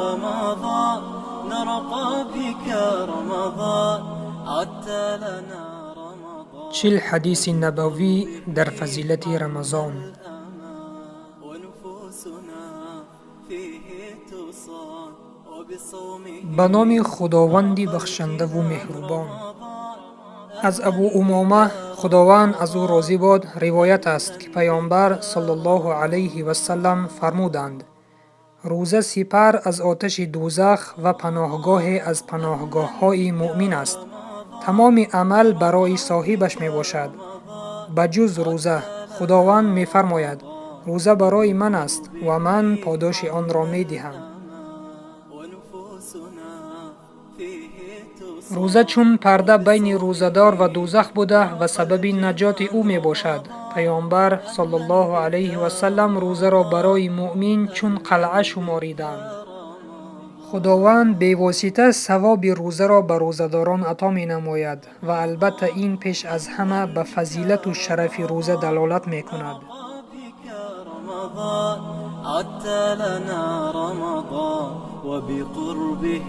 رمضان نرقى بك رمضان عدت لنا رمضان. 40 حدیث نبوی در فضیلت رمضان. به نام خداوند بخشنده و مهربان. از ابو امامه خداوند از او راضی باد روایت است که پیامبر صلی الله علیه و سلم فرمودند: روزه سپر از آتش دوزخ و پناهگاه از پناهگاه های مؤمن است. تمام عمل برای صاحبش می باشد بجز روزه. خداوند می فرماید: روزه برای من است و من پاداش آن را می دهم. روزه چون پرده بین روزدار و دوزخ بوده و سبب نجات او می باشد. پیامبر صلی الله علیه و سلم روزه را برای مؤمن چون قلعه شماریدند. خداوند به واسطه ثواب روزه را به روزداران عطا می نماید و البته این پیش از همه به فضیلت و شرف روزه دلالت می کند. عدت لنا رمضان وبقربه